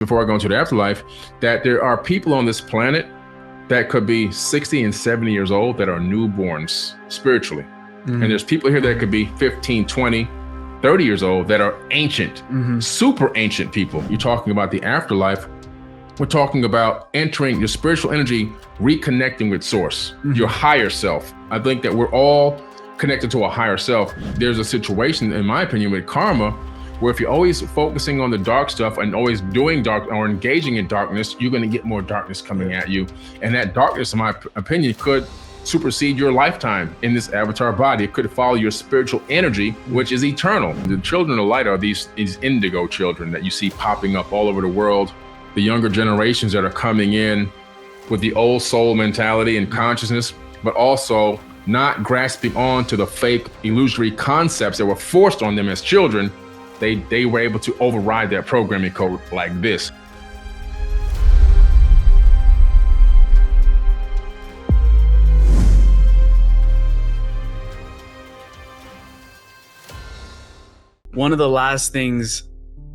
before I go into the afterlife, that there are people on this planet that could be 60 and 70 years old that are newborns spiritually. And there's people here that could be 15, 20, 30 years old that are ancient, super ancient people. You're talking about the afterlife. We're talking about entering your spiritual energy, reconnecting with source, your higher self. I think that we're all connected to a higher self. There's a situation, in my opinion, with karma, where if you're always focusing on the dark stuff and always doing dark or engaging in darkness, you're going to get more darkness coming at you. And that darkness, in my opinion, could supersede your lifetime in this avatar body. It could follow your spiritual energy, which is eternal. The children of light are these indigo children that you see popping up all over the world. The younger generations that are coming in with the old soul mentality and consciousness, but also not grasping on to the fake illusory concepts that were forced on them as children. They were able to override that programming code like this. One of the last things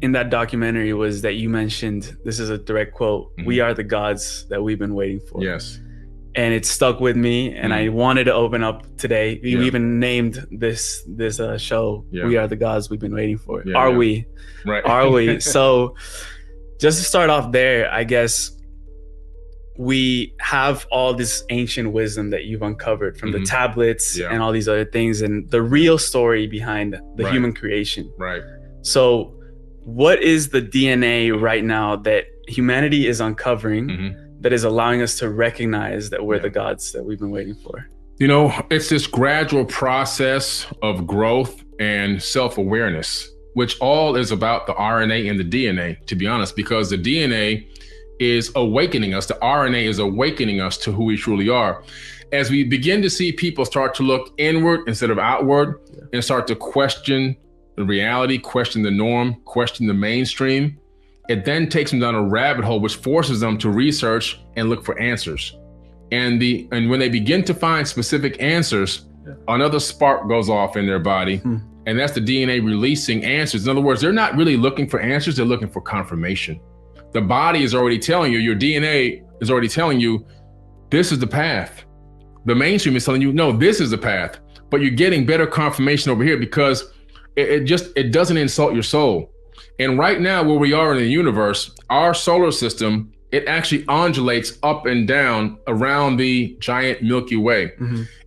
in that documentary was that you mentioned, this is a direct quote, "We are the gods that we've been waiting for." Yes. And it stuck with me, and I wanted to open up today. You even named this show, "We Are the Gods We've Been Waiting For." Are we? Right. Are we? So just to start off there, I guess we have all this ancient wisdom that you've uncovered from the tablets and all these other things, and the real story behind the human creation. Right. So what is the DNA right now that humanity is uncovering that is allowing us to recognize that we're the gods that we've been waiting for? You know, it's this gradual process of growth and self-awareness, which all is about the RNA and the DNA, to be honest, because the DNA is awakening us. The RNA is awakening us to who we truly are. As we begin to see people start to look inward instead of outward and start to question the reality, question the norm, question the mainstream, it then takes them down a rabbit hole, which forces them to research and look for answers. And when they begin to find specific answers, another spark goes off in their body. And that's the DNA releasing answers. In other words, they're not really looking for answers, they're looking for confirmation. The body is already telling you, your DNA is already telling you, this is the path. The mainstream is telling you, no, this is the path. But you're getting better confirmation over here because it doesn't insult your soul. And right now, where we are in the universe, our solar system, it actually undulates up and down around the giant Milky Way.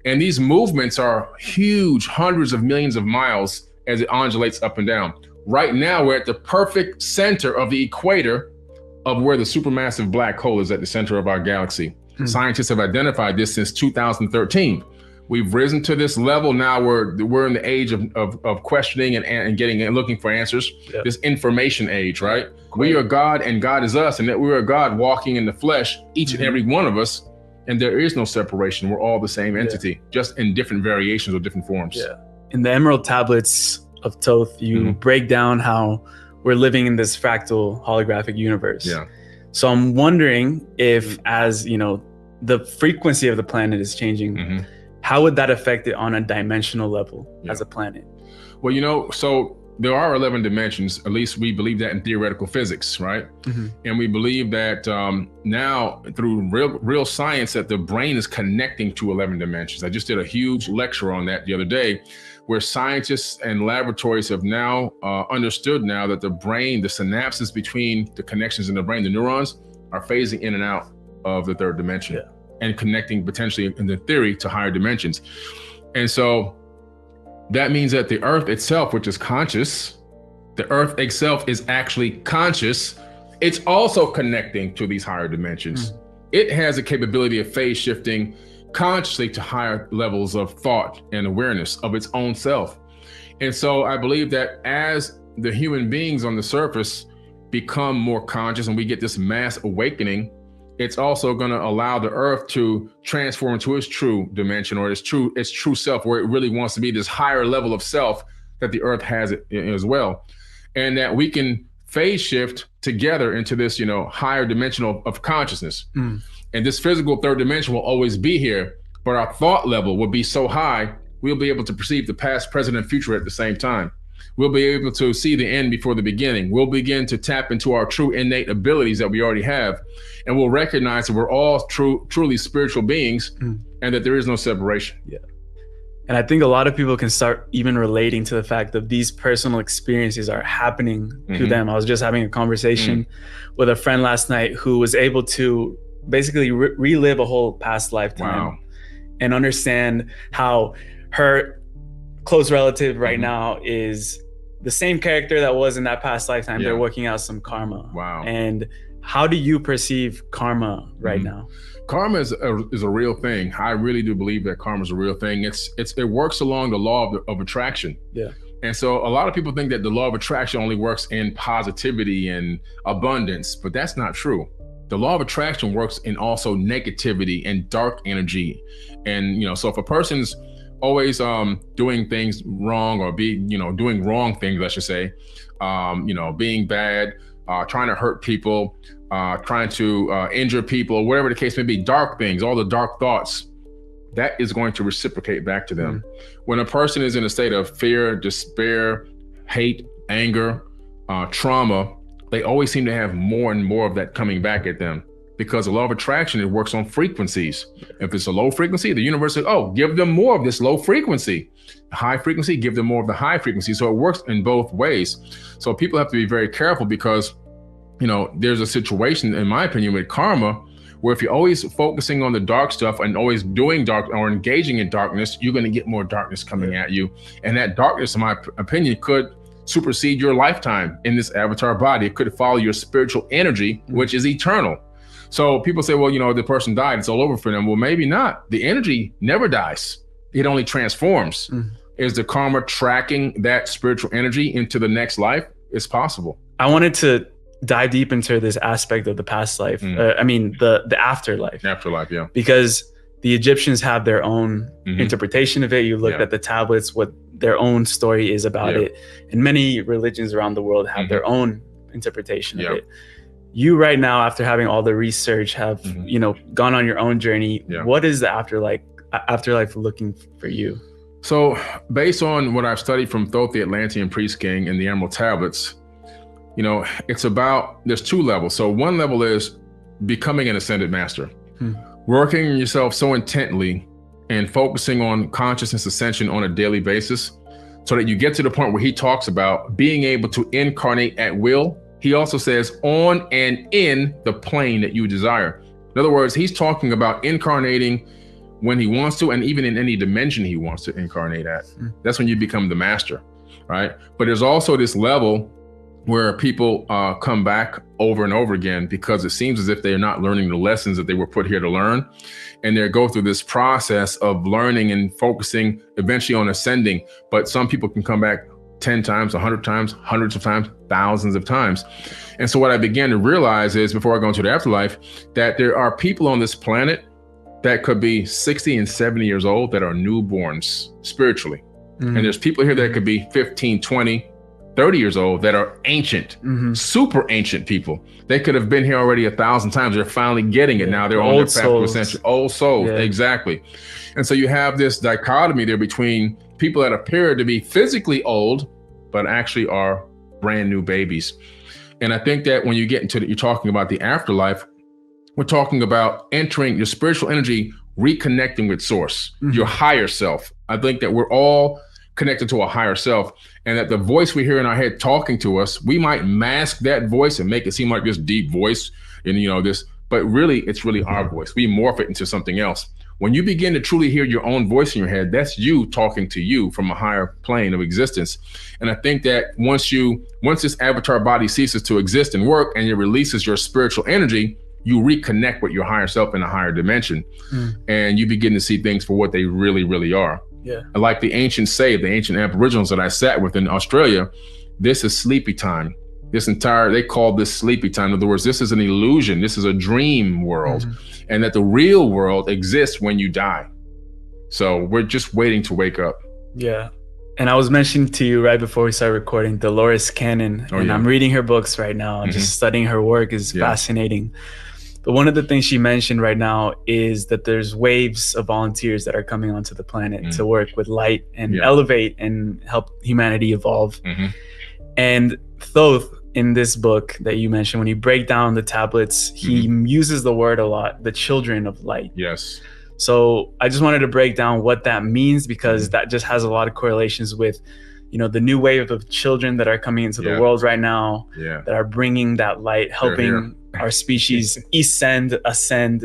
And these movements are huge, hundreds of millions of miles as it undulates up and down. Right now, we're at the perfect center of the equator of where the supermassive black hole is at the center of our galaxy. Scientists have identified this since 2013. We've risen to this level now where we're in the age of questioning and getting and looking for answers. This information age, right? We are God and God is us, and that we are God walking in the flesh, each and every one of us, and there is no separation. We're all the same entity, just in different variations or different forms. In the Emerald Tablets of Thoth, you break down how we're living in this fractal holographic universe. So I'm wondering if, as you know, the frequency of the planet is changing, how would that affect it on a dimensional level as a planet? Well, you know, so there are 11 dimensions, at least we believe that in theoretical physics, right? And we believe that now through real science that the brain is connecting to 11 dimensions. I just did a huge lecture on that the other day, where scientists and laboratories have now understood now that the brain, the synapses between the connections in the brain, the neurons, are phasing in and out of the third dimension and connecting potentially in the theory to higher dimensions. And so that means that the earth itself, which is conscious, the earth itself is actually conscious. It's also connecting to these higher dimensions. It has a capability of phase shifting consciously to higher levels of thought and awareness of its own self. And so I believe that as the human beings on the surface become more conscious and we get this mass awakening, it's also going to allow the earth to transform into its true dimension or its true self, where it really wants to be this higher level of self that the earth has it as well. And that we can phase shift together into this, you know, higher dimension of consciousness. And this physical third dimension will always be here, but our thought level will be so high, we'll be able to perceive the past, present, and future at the same time. We'll be able to see the end before the beginning. We'll begin to tap into our true innate abilities that we already have. And we'll recognize that we're all truly spiritual beings and that there is no separation. Yeah. And I think a lot of people can start even relating to the fact that these personal experiences are happening to them. I was just having a conversation with a friend last night who was able to basically relive a whole past lifetime and understand how her close relative right now is the same character that was in that past lifetime. They're working out some karma. Wow. And how do you perceive karma right now? Karma is a real thing. I really do believe that karma is a real thing. It works along the law of attraction. Yeah. And so a lot of people think that the law of attraction only works in positivity and abundance, but that's not true. The law of attraction works in also negativity and dark energy. And, so if a person's always doing things wrong or doing wrong things, I should say, being bad, trying to hurt people, trying to injure people, whatever the case may be, dark things, all the dark thoughts, that is going to reciprocate back to them. When a person is in a state of fear, despair, hate, anger, trauma, they always seem to have more and more of that coming back at them, because the law of attraction, it works on frequencies. If it's a low frequency, the universe says, oh, give them more of this low frequency. High frequency, give them more of the high frequency. So it works in both ways. So people have to be very careful, because there's a situation, in my opinion, with karma, where if you're always focusing on the dark stuff and always doing dark or engaging in darkness, you're going to get more darkness coming at you. And that darkness, in my opinion, could supersede your lifetime in this avatar body. It could follow your spiritual energy, which is eternal. So people say, well, the person died, it's all over for them. Well, maybe not. The energy never dies. It only transforms. Is the karma tracking that spiritual energy into the next life? It's possible. I wanted to dive deep into this aspect of the past life. The afterlife. Afterlife, yeah. Because the Egyptians have their own interpretation of it. You looked at the tablets, what their own story is about it. And many religions around the world have their own interpretation of it. You right now, after having all the research, have gone on your own journey. What is the afterlife looking for you? So based on what I've studied from both the Atlantean Priest King and the Emerald Tablets, it's about, there's two levels. So one level is becoming an ascended master, working on yourself so intently and focusing on consciousness ascension on a daily basis, so that you get to the point where he talks about being able to incarnate at will. He also says on and in the plane that you desire. In other words, he's talking about incarnating when he wants to, and even in any dimension he wants to incarnate at. That's when you become the master, right? But there's also this level where people come back over and over again, because it seems as if they're not learning the lessons that they were put here to learn. And they go through this process of learning and focusing eventually on ascending. But some people can come back 10 times, 100 times, hundreds of times, thousands of times. And so what I began to realize is, before I go into the afterlife, that there are people on this planet that could be 60 and 70 years old that are newborns spiritually. And there's people here that could be 15, 20, 30 years old that are ancient, super ancient people. They could have been here already 1,000 times. They're finally getting it now. They're on their path to ascension. Old souls, exactly. And so you have this dichotomy there between people that appear to be physically old, but actually are brand new babies. And I think that when you get into you're talking about the afterlife, we're talking about entering your spiritual energy, reconnecting with source, your higher self. I think that we're all connected to a higher self, and that the voice we hear in our head talking to us, we might mask that voice and make it seem like this deep voice and this, but really it's really our voice. We morph it into something else. When you begin to truly hear your own voice in your head, that's you talking to you from a higher plane of existence. And I think that once this avatar body ceases to exist and work, and it releases your spiritual energy, you reconnect with your higher self in a higher dimension. And you begin to see things for what they really, really are. And like the ancient Aboriginals that I sat with in Australia, this is sleepy time. They call this sleepy time. In other words, this is an illusion. This is a dream world. And that the real world exists when you die. So we're just waiting to wake up. Yeah. And I was mentioning to you right before we started recording, Dolores Cannon, and I'm reading her books right now. Just studying her work is fascinating. But one of the things she mentioned right now is that there's waves of volunteers that are coming onto the planet to work with light and elevate and help humanity evolve. And Thoth, in this book that you mentioned, when you break down the tablets, he uses the word a lot, the children of light. Yes. So I just wanted to break down what that means, because that just has a lot of correlations with, you know, the new wave of children that are coming into the world right now, that are bringing that light, helping our species ascend to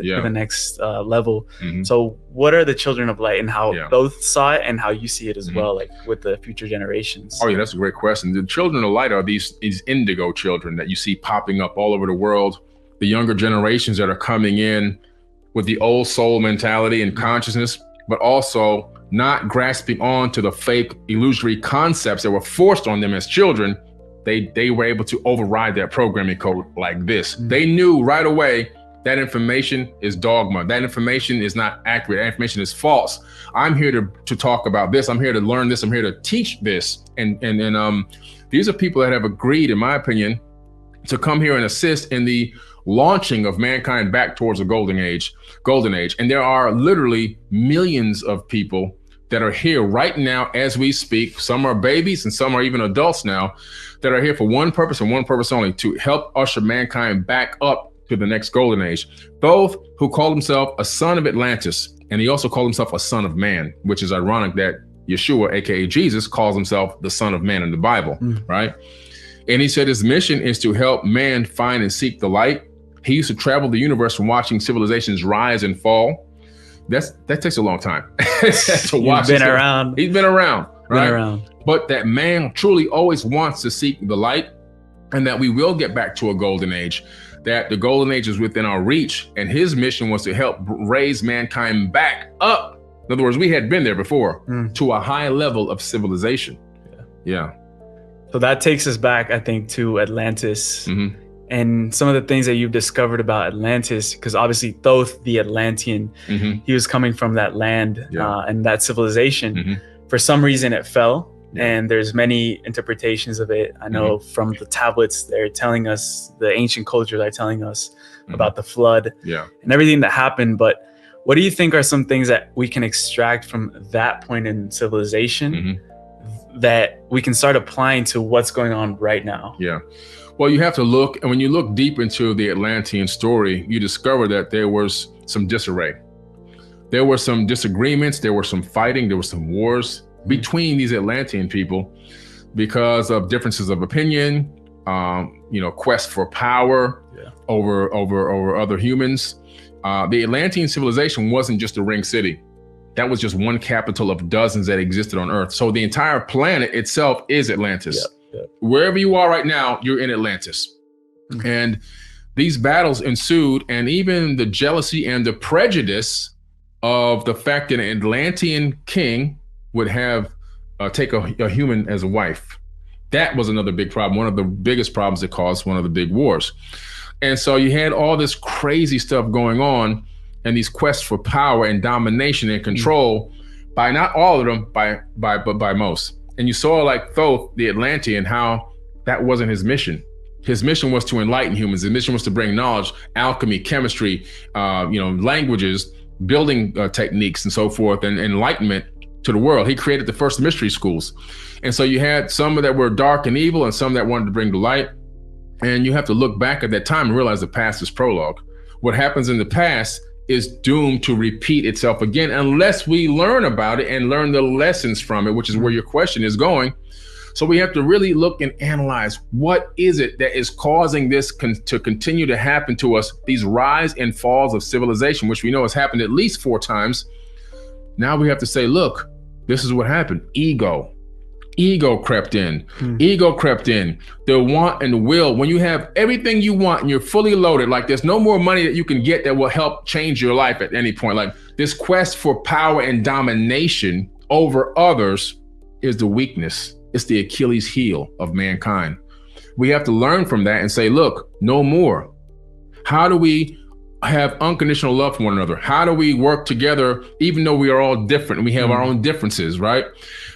the next level. So what are the children of light, and how both saw it and how you see it as well, like with the future generations? Oh yeah, that's a great question. The children of light are these indigo children that you see popping up all over the world. The younger generations that are coming in with the old soul mentality and consciousness, but also not grasping on to the fake illusory concepts that were forced on them as children. They were able to override that programming code like this. They knew right away that information is dogma. That information is not accurate. That information is false. I'm here to talk about this. I'm here to learn this. I'm here to teach this. And these are people that have agreed, in my opinion, to come here and assist in the launching of mankind back towards the golden age. And there are literally millions of people that are here right now as we speak. Some are babies and some are even adults now, that are here for one purpose and one purpose only: to help usher mankind back up to the next golden age. Thoth, who called himself a son of Atlantis, and he also called himself a son of man, which is ironic that Yeshua, aka Jesus, calls himself the son of man in the Bible, right? And he said his mission is to help man find and seek the light. He used to travel the universe from watching civilizations rise and fall. That takes a long time to watch. He's been around. He's been around, right? But that man truly always wants to seek the light, and that we will get back to a golden age, that the golden age is within our reach. And his mission was to help raise mankind back up. In other words, we had been there before to a high level of civilization. Yeah. So that takes us back, I think, to Atlantis. And some of the things that you've discovered about Atlantis, because obviously Thoth, the Atlantean, he was coming from that land and that civilization. For some reason it fell, and there's many interpretations of it. I know from the tablets, they're telling us, the ancient cultures are telling us about the flood and everything that happened. But what do you think are some things that we can extract from that point in civilization that we can start applying to what's going on right now? Well, you have to look, and when you look deep into the Atlantean story, you discover that there was some disarray. There were some disagreements, there were some fighting, there were some wars between these Atlantean people because of differences of opinion, quest for power over other humans. The Atlantean civilization wasn't just a ring city. That was just one capital of dozens that existed on Earth. So the entire planet itself is Atlantis. Wherever you are right now, you're in Atlantis. And these battles ensued, and even the jealousy and the prejudice of the fact that an Atlantean king would have take a human as a wife. That was another big problem, one of the biggest problems that caused one of the big wars. And so you had all this crazy stuff going on, and these quests for power and domination and control by not all of them, but by most. And you saw, like Thoth, the Atlantean, how that wasn't his mission. His mission was to enlighten humans. His mission was to bring knowledge, alchemy, chemistry, languages, building techniques, and so forth, and enlightenment to the world. He created the first mystery schools. And so you had some that were dark and evil, and some that wanted to bring the light. And you have to look back at that time and realize the past is prologue. What happens in the past is doomed to repeat itself again unless we learn about it and learn the lessons from it, which is where your question is going. So we have to really look and analyze, what is it that is causing this to continue to happen to us, these rise and falls of civilization, which we know has happened at least 4 times. Now we have to say, look, this is what happened. Ego crept in. Ego crept in. The want and the will. When you have everything you want and you're fully loaded, like there's no more money that you can get that will help change your life at any point. Like this quest for power and domination over others is the weakness. It's the Achilles heel of mankind. We have to learn from that and say, look, no more. How do we have unconditional love for one another? How do we work together, even though we are all different and we have our own differences, right?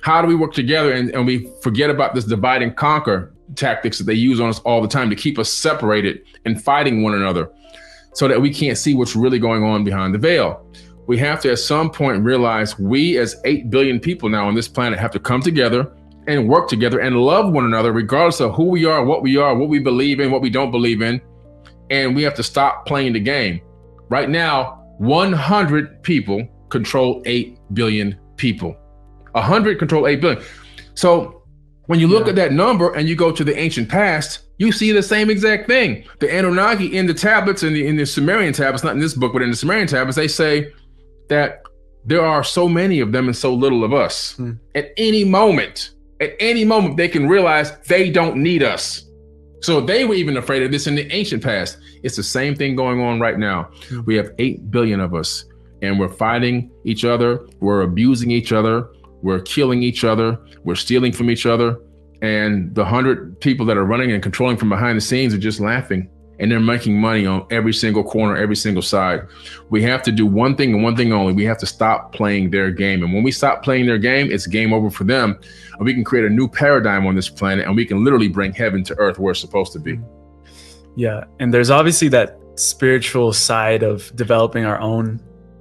How do we work together and we forget about this divide and conquer tactics that they use on us all the time to keep us separated and fighting one another? so that we can't see what's really going on behind the veil. We have to at some point realize we as 8 billion people now on this planet have to come together and work together and love one another, regardless of who we are, what we believe in, what we don't believe in. And we have to stop playing the game. Right now, 100 people control 8 billion people. 100 control 8 billion. So when you look at that number and you go to the ancient past, you see the same exact thing. The Anunnaki in the tablets, in the Sumerian tablets, not in this book, but in the Sumerian tablets, they say that there are so many of them and so little of us. At any moment, they can realize they don't need us. So they were even afraid of this in the ancient past. It's the same thing going on right now. We have 8 billion of us, and we're fighting each other. We're abusing each other. We're killing each other. We're stealing from each other. And the 100 people that are running and controlling from behind the scenes are just laughing. And they're making money on every single corner, every single side. We have to do one thing and one thing only. We have to stop playing their game. And when we stop playing their game, it's game over for them. And we can create a new paradigm on this planet, and we can literally bring heaven to earth where it's supposed to be. Yeah. And there's obviously that spiritual side of developing our own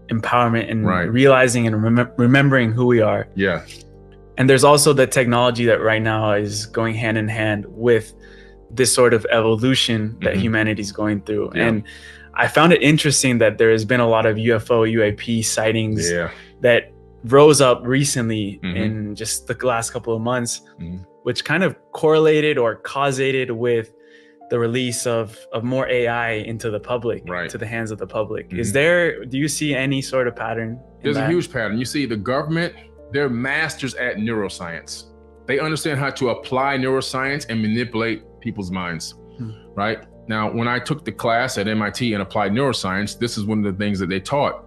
empowerment and realizing and remembering who we are. Yeah. And there's also the technology that right now is going hand in hand with this sort of evolution that humanity is going through. And I found it interesting that there has been a lot of UAP sightings that rose up recently in just the last couple of months, which kind of correlated or causated with the release of more AI into the public, to the hands of the public. Do you see any sort of pattern? There's a huge pattern. You see the government, they're masters at neuroscience. They understand how to apply neuroscience and manipulate people's minds, right? Now, when I took the class at MIT in applied neuroscience, this is one of the things that they taught.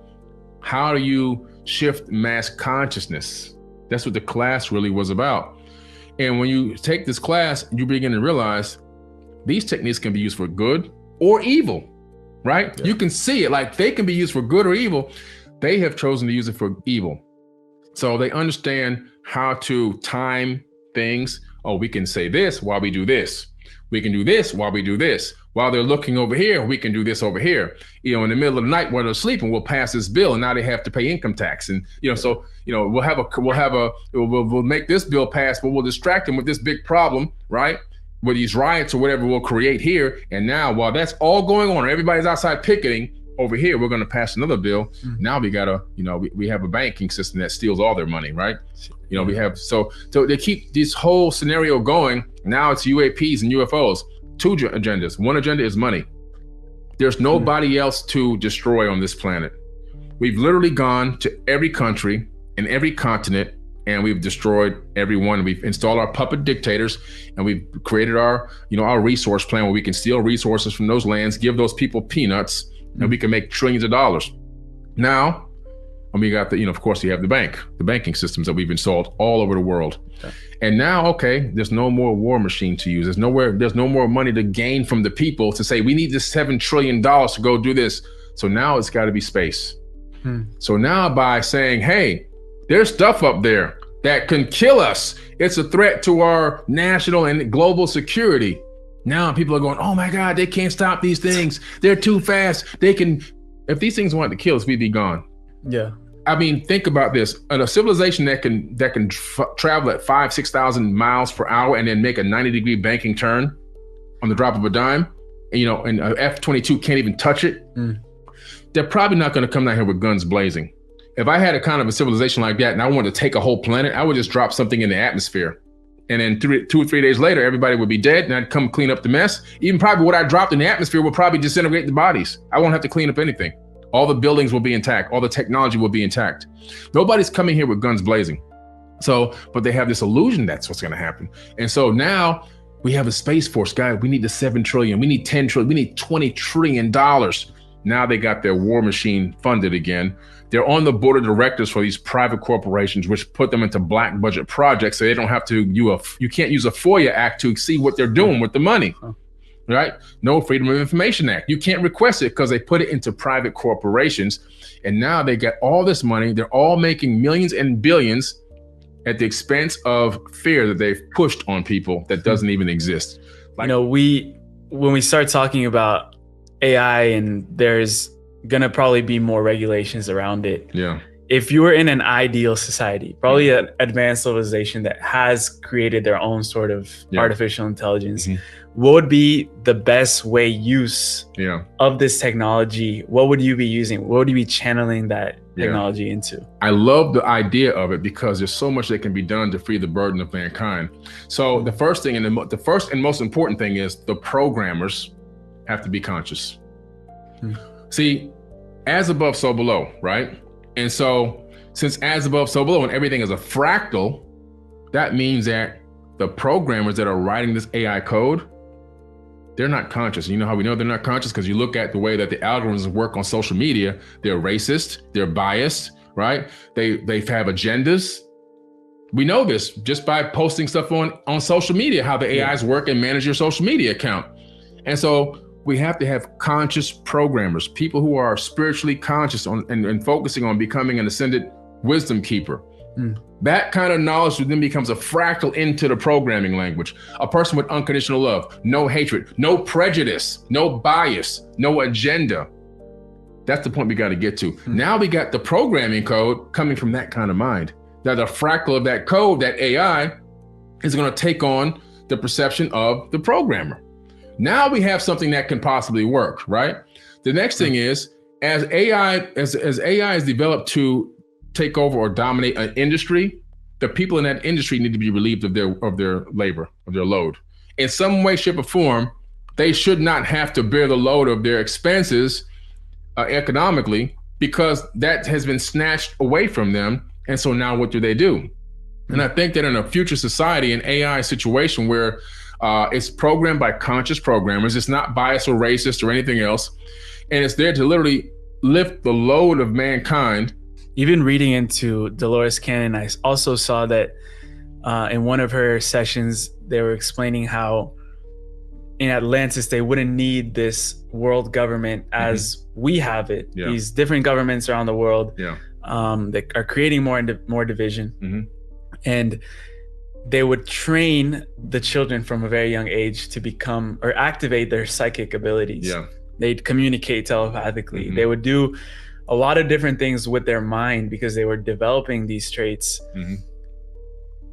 How do you shift mass consciousness? That's what the class really was about. And when you take this class, you begin to realize these techniques can be used for good or evil, right? You can see it, like they can be used for good or evil. They have chosen to use it for evil. So they understand how to time things. Oh, we can say this while we do this. We can do this while we do this. While they're looking over here, we can do this over here. You know, in the middle of the night while they're sleeping, we'll pass this bill, and now they have to pay income tax. And so we'll make this bill pass, but we'll distract them with this big problem, right? With these riots or whatever we'll create here. And now, while that's all going on, everybody's outside picketing over here, we're going to pass another bill. Now we gotta, we have a banking system that steals all their money, right? We have so they keep this whole scenario going. Now it's UAPs and UFOs. 2 agendas. One agenda is money. There's nobody else to destroy on this planet. We've literally gone to every country and every continent, and we've destroyed everyone. We've installed our puppet dictators, and we've created our resource plan where we can steal resources from those lands, give those people peanuts, and we can make trillions of dollars. Now, and we got of course, you have the banking systems that we've installed all over the world. Okay. And now, there's no more war machine to use. There's no more money to gain from the people to say, we need this $7 trillion to go do this. So now it's got to be space. So now by saying, hey, there's stuff up there that can kill us. It's a threat to our national and global security. Now people are going, oh my God, they can't stop these things. They're too fast. If these things wanted to kill us, we'd be gone. Yeah. I mean, think about this. A civilization that can travel at 5,000-6,000 miles per hour and then make a 90-degree banking turn on the drop of a dime, and a F-22 can't even touch it. They're probably not going to come down here with guns blazing. If I had a kind of a civilization like that and I wanted to take a whole planet, I would just drop something in the atmosphere. And then 2 or 3 days later, everybody would be dead, and I'd come clean up the mess. Even probably what I dropped in the atmosphere will probably disintegrate the bodies. I won't have to clean up anything. All the buildings will be intact. All the technology will be intact. Nobody's coming here with guns blazing. But they have this illusion that's what's going to happen. And so now we have a space force, guys. We need the 7 trillion. We need 10 trillion. We need $20 trillion. Now they got their war machine funded again. They're on the board of directors for these private corporations, which put them into black budget projects. So they don't have to, you can't use a FOIA act to see what they're doing with the money. Right? No Freedom of Information Act. You can't request it because they put it into private corporations. And now they get all this money. They're all making millions and billions at the expense of fear that they've pushed on people that doesn't even exist. When we start talking about AI and there's gonna probably be more regulations around it. Yeah. If you were in an ideal society, probably an advanced civilization that has created their own sort of artificial intelligence, what would be the best way use of this technology? What would you be using? What would you be channeling that technology into? I love the idea of it because there's so much that can be done to free the burden of mankind. So the first thing, and the first and most important thing is the programmers have to be conscious. See, as above, so below, right? And so since as above, so below, and everything is a fractal, that means that the programmers that are writing this AI code, they're not conscious. You know how we know they're not conscious? Because you look at the way that the algorithms work on social media, they're racist, they're biased, right? They have agendas. We know this just by posting stuff on social media, how the AIs work and manage your social media account. And so we have to have conscious programmers, people who are spiritually conscious and focusing on becoming an ascended wisdom keeper. That kind of knowledge then becomes a fractal into the programming language. A person with unconditional love, no hatred, no prejudice, no bias, no agenda. That's the point we got to get to. Now we got the programming code coming from that kind of mind. That the fractal of that code, that AI, is going to take on the perception of the programmer. Now we have something that can possibly work, right? The next thing is, as AI is developed to take over or dominate an industry, the people in that industry need to be relieved of their labor, of their load. In some way, shape, or form, they should not have to bear the load of their expenses economically, because that has been snatched away from them. And so now what do they do? And I think that in a future society, an AI situation where it's programmed by conscious programmers, it's not biased or racist or anything else, and it's there to literally lift the load of mankind. Even reading into Dolores Cannon, I also saw that in one of her sessions, they were explaining how in Atlantis, they wouldn't need this world government as we have it. These different governments around the world that are creating more division. And they would train the children from a very young age to become or activate their psychic abilities. They'd communicate telepathically. They would do a lot of different things with their mind because they were developing these traits.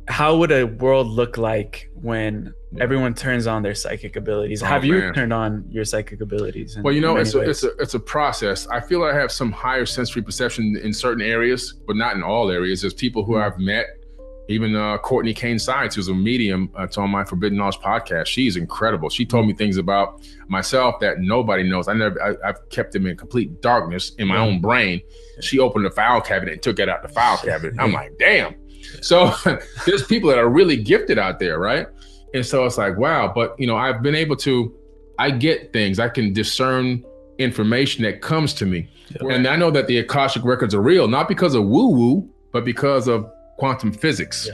How would a world look like when everyone turns on their psychic abilities? Have you turned on your psychic abilities? Well, you know, it's a process. I feel I have some higher sensory perception in certain areas, but not in all areas. There's people who I've met, even Courtney Kane Sides, who's a medium, it's on my Forbidden Knowledge podcast. She's incredible. She told me things about myself that nobody knows. I've kept them in complete darkness in my own brain. She opened the file cabinet and took it out the file cabinet. I'm like, damn. So there's people that are really gifted out there, right? And so it's like, wow. But, you know, I've been able to, I get things. I can discern information that comes to me. And I know that the Akashic records are real, not because of woo-woo, but because of quantum physics.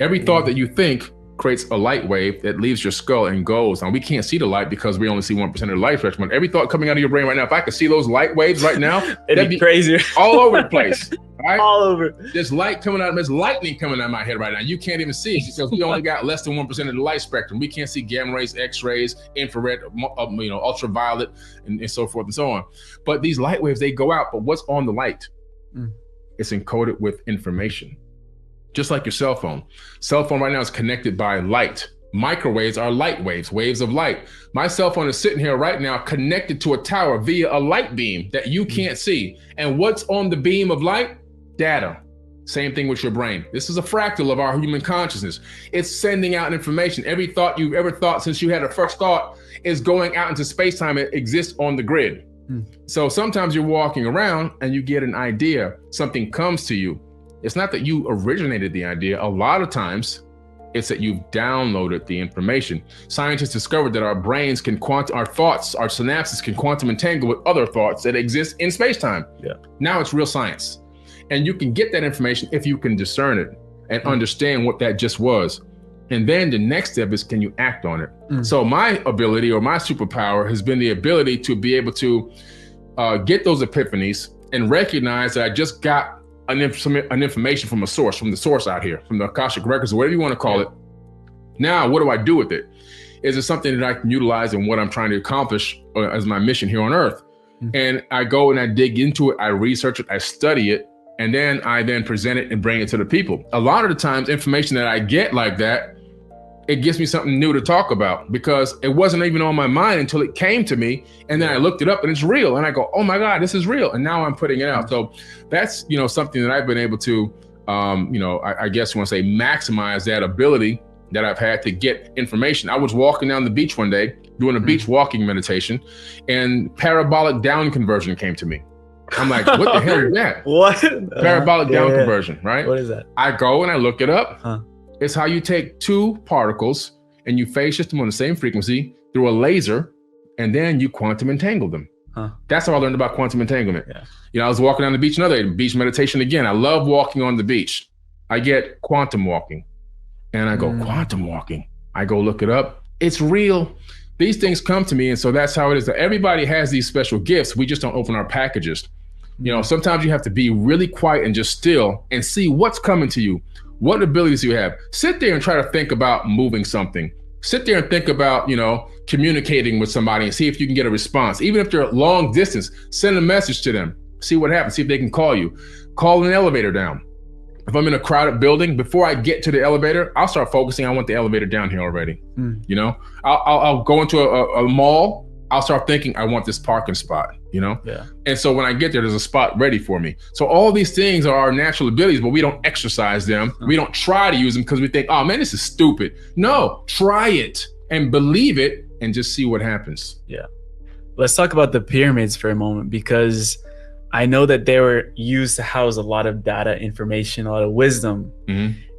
Every thought that you think creates a light wave that leaves your skull and goes. And we can't see the light because we only see 1% of the light spectrum. Every thought coming out of your brain right now, if I could see those light waves right now, it'd be crazy. All over the place. Right? All over. There's light coming out, there's lightning coming out of my head right now. You can't even see it because we only got less than 1% of the light spectrum. We can't see gamma rays, X-rays, infrared, ultraviolet, and so forth and so on. But these light waves, they go out. But what's on the light? It's encoded with information. Just like your cell phone. Cell phone right now is connected by light. Microwaves are light waves, waves of light. My cell phone is sitting here right now connected to a tower via a light beam that you can't see. And what's on the beam of light? Data. Same thing with your brain. This is a fractal of our human consciousness. It's sending out information. Every thought you've ever thought since you had a first thought is going out into space-time. It exists on the grid. So sometimes you're walking around and you get an idea, something comes to you. It's not that you originated the idea. A lot of times it's that you've downloaded the information. Scientists discovered that our brains can our thoughts, our synapses can quantum entangle with other thoughts that exist in space-time. Now it's real science. And you can get that information if you can discern it and understand what that just was. And then the next step is, can you act on it? So my ability or my superpower has been the ability to be able to get those epiphanies and recognize that I just got an information from a source, from the source out here, from the Akashic records, or whatever you want to call it. Now, what do I do with it? is it something that I can utilize in what I'm trying to accomplish as my mission here on Earth? And I go and I dig into it, I research it, I study it, and then I present it and bring it to the people. A lot of the times, information that I get like that, it gives me something new to talk about, because it wasn't even on my mind until it came to me. And then I looked it up and it's real. And I go, oh my God, this is real. And now I'm putting it out. So that's, something that I've been able to, I guess you want to say maximize that ability that I've had to get information. I was walking down the beach one day doing a beach walking meditation, and parabolic down conversion came to me. I'm like, what the hell is that? What? Parabolic down conversion, right? What is that? I go and I look it up. It's how you take two particles and you phase shift them on the same frequency through a laser, and then you quantum entangle them. That's how I learned about quantum entanglement. I was walking down the beach another day, beach meditation again. I love walking on the beach. I get quantum walking, and I go, quantum walking. I go look it up. It's real. These things come to me. And so that's how it is. That everybody has these special gifts. We just don't open our packages. Sometimes you have to be really quiet and just still and see what's coming to you. What abilities you have. Sit there and try to think about moving something. Sit there and think about, communicating with somebody and see if you can get a response. Even if they're long distance, send a message to them. See what happens. See if they can call you. Call an elevator down. If I'm in a crowded building, before I get to the elevator, I'll start focusing. I want the elevator down here already. I'll go into a mall. I'll start thinking, I want this parking spot, And so when I get there, there's a spot ready for me. So all these things are our natural abilities, but we don't exercise them. We don't try to use them because we think, oh man, this is stupid. No, try it and believe it and just see what happens. Yeah. Let's talk about the pyramids for a moment, because I know that they were used to house a lot of data, information, a lot of wisdom.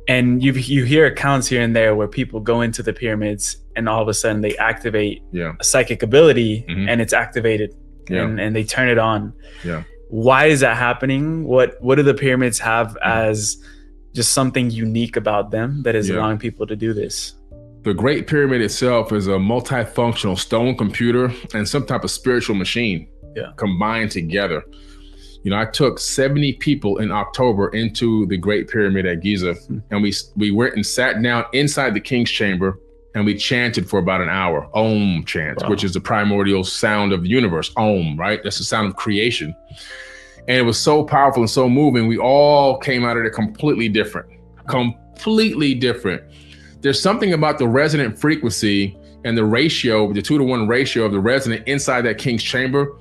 And you hear accounts here and there where people go into the pyramids and all of a sudden they activate a psychic ability and it's activated and they turn it on. Why is that happening? What do the pyramids have as just something unique about them that is allowing people to do this? The Great Pyramid itself is a multifunctional stone computer and some type of spiritual machine combined together. I took 70 people in October into the Great Pyramid at Giza, and we went and sat down inside the King's Chamber, and we chanted for about an hour. Om chant, which is the primordial sound of the universe. Om, right? That's the sound of creation. And it was so powerful and so moving. We all came out of it completely different. There's something about the resonant frequency and the ratio, the 2-to-1 ratio of the resonant inside that King's Chamber.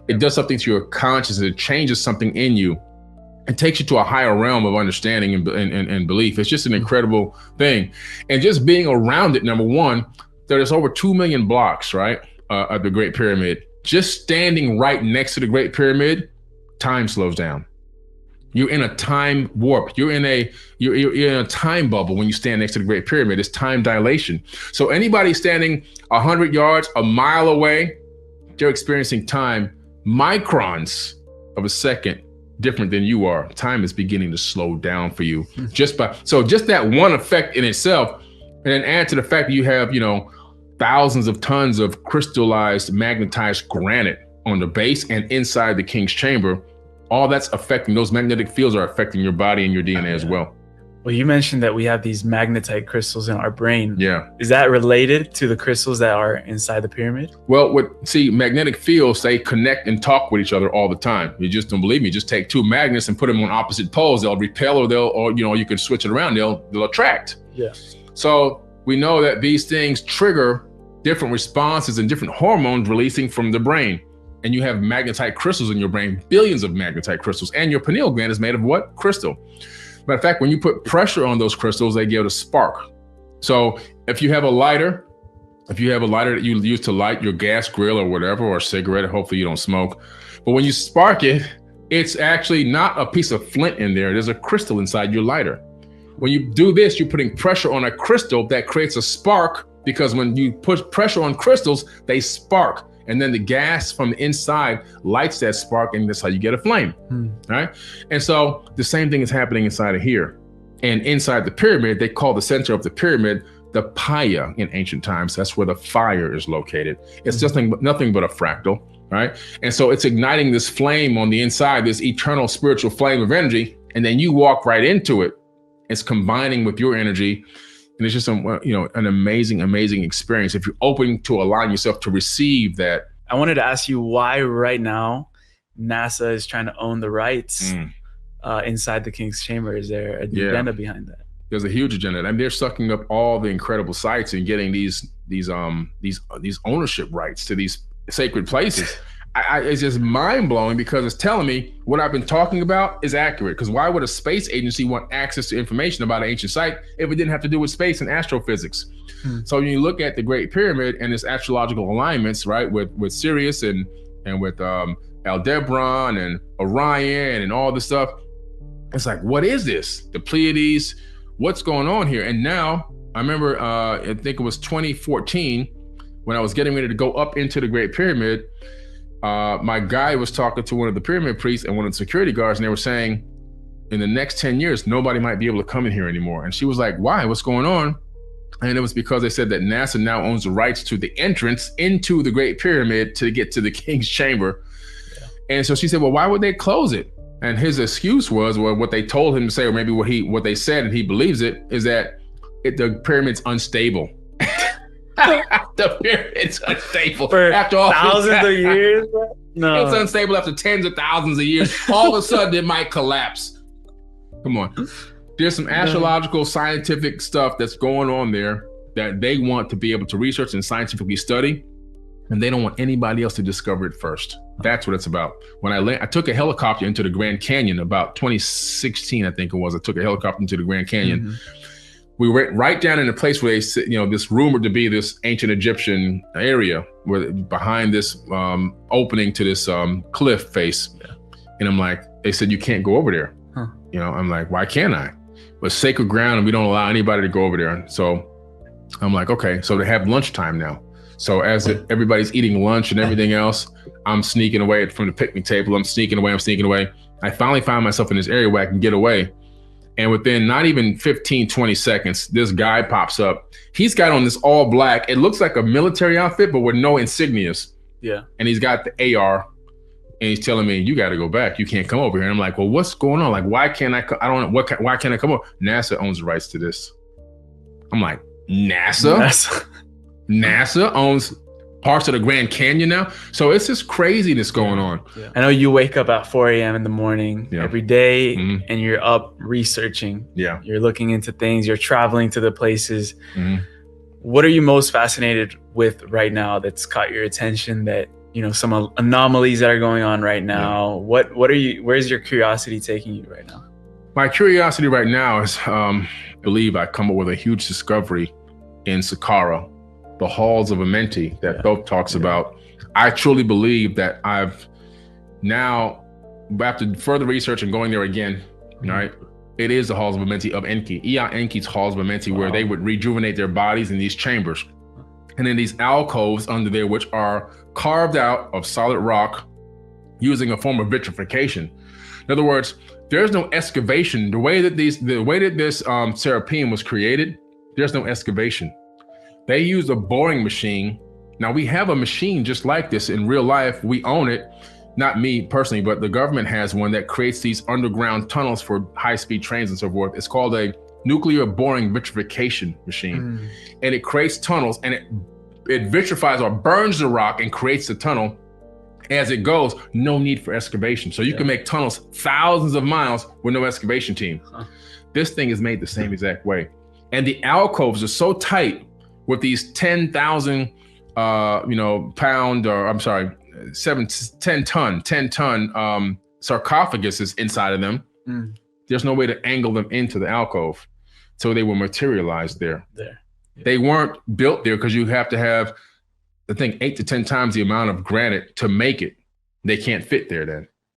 It does something to your consciousness. It changes something in you. It takes you to a higher realm of understanding and belief. It's just an incredible thing. And just being around it, number one, there's over 2 million blocks, right, of the Great Pyramid. Just standing right next to the Great Pyramid, time slows down. You're in a time warp. You're in a time bubble when you stand next to the Great Pyramid. It's time dilation. So anybody standing 100 yards, a mile away, they're experiencing time microns of a second different than you are. Time is beginning to slow down for you just that one effect in itself. And then add to the fact that you have, thousands of tons of crystallized, magnetized granite on the base and inside the King's Chamber. All that's affecting, those magnetic fields are affecting your body and your DNA as well. Well, you mentioned that we have these magnetite crystals in our brain. Yeah. Is that related to the crystals that are inside the pyramid? Well, magnetic fields, they connect and talk with each other all the time. You just don't believe me. Just take two magnets and put them on opposite poles. They'll repel or you can switch it around. They'll attract. Yeah. So we know that these things trigger different responses and different hormones releasing from the brain. And you have magnetite crystals in your brain, billions of magnetite crystals. And your pineal gland is made of what? Crystal. Matter of fact, when you put pressure on those crystals, they give it a spark. So if you have a lighter that you use to light your gas grill or whatever, or a cigarette, hopefully you don't smoke. But when you spark it, it's actually not a piece of flint in there. There's a crystal inside your lighter. When you do this, you're putting pressure on a crystal that creates a spark, because when you put pressure on crystals, they spark. And then the gas from the inside lights that spark, and that's how you get a flame, right? And so the same thing is happening inside of here. And inside the pyramid, they call the center of the pyramid the Paya in ancient times. That's where the fire is located. It's just nothing but a fractal, right? And so it's igniting this flame on the inside, this eternal spiritual flame of energy, and then you walk right into it. It's combining with your energy, And it's just an amazing experience if you're open to align yourself to receive that. I wanted to ask you why right now NASA is trying to own the rights inside the King's Chamber. Is there an agenda behind that? There's a huge agenda, and they're sucking up all the incredible sites and getting these ownership rights to these sacred places. It's just mind blowing because it's telling me what I've been talking about is accurate. Because why would a space agency want access to information about an ancient site if it didn't have to do with space and astrophysics? So when you look at the Great Pyramid and its astrological alignments, right, with Sirius and with Aldebaran and Orion and all this stuff, it's like, what is this? The Pleiades, what's going on here? And now I remember, I think it was 2014 when I was getting ready to go up into the Great Pyramid. My guy was talking to one of the pyramid priests and one of the security guards, and they were saying, in the next 10 years, nobody might be able to come in here anymore. And she was like, why? What's going on? And it was because they said that NASA now owns the rights to the entrance into the Great Pyramid to get to the King's Chamber. Yeah. And so she said, well, why would they close it? And his excuse was, well, what they told him to say, or maybe what they said, and he believes it, is that the pyramid's unstable. The pyramid's unstable for after all thousands of years. No, it's unstable after tens of thousands of years. All of a sudden, it might collapse. Come on, there's some astrological, scientific stuff that's going on there that they want to be able to research and scientifically study, and they don't want anybody else to discover it first. That's what it's about. When I took a helicopter into the Grand Canyon about 2016, I think it was. I took a helicopter into the Grand Canyon. We went right down in a place where this rumored to be this ancient Egyptian area, where behind this opening to this cliff face. Yeah. And I'm like, they said, you can't go over there. Huh. I'm like, why can't I? But sacred ground and we don't allow anybody to go over there. So I'm like, okay, so they have lunchtime now. So as everybody's eating lunch and everything else, I'm sneaking away from the picnic table. I'm sneaking away. I finally found myself in this area where I can get away. And within not even 15, 20 seconds, this guy pops up. He's got on this all black. It looks like a military outfit, but with no insignias. Yeah. And he's got the AR. And he's telling me, you got to go back. You can't come over here. And I'm like, well, what's going on? Like, why can't I? I don't know. Why can't I come over? NASA owns the rights to this. I'm like, NASA? NASA owns parts of the Grand Canyon now. So it's this craziness going on. Yeah. I know you wake up at 4 a.m. in the morning every day and you're up researching. Yeah. You're looking into things. You're traveling to the places. What are you most fascinated with right now that's caught your attention, that, some anomalies that are going on right now? Where's your curiosity taking you right now? My curiosity right now is, I believe I come up with a huge discovery in Saqqara, the halls of Amenti that Thoth talks about. I truly believe that I've now, after further research and going there again, right, it is the halls of Amenti of Enki, Ea Enki's halls of Amenti, where they would rejuvenate their bodies in these chambers. And in these alcoves under there, which are carved out of solid rock using a form of vitrification. In other words, there's no excavation. The way that this serapeum was created, there's no excavation. They use a boring machine. Now we have a machine just like this in real life. We own it, not me personally, but the government has one that creates these underground tunnels for high-speed trains and so forth. It's called a nuclear boring vitrification machine. And it creates tunnels, and it vitrifies or burns the rock and creates the tunnel. As it goes, no need for excavation. So you can make tunnels thousands of miles with no excavation team. This thing is made the same exact way. And the alcoves are so tight with these 10,000, pound, or I'm sorry, 10 ton sarcophaguses inside of them. There's no way to angle them into the alcove. So they were materialized there. They weren't built there because you have to have, I think, 8 to 10 times the amount of granite to make it. They can't fit there then.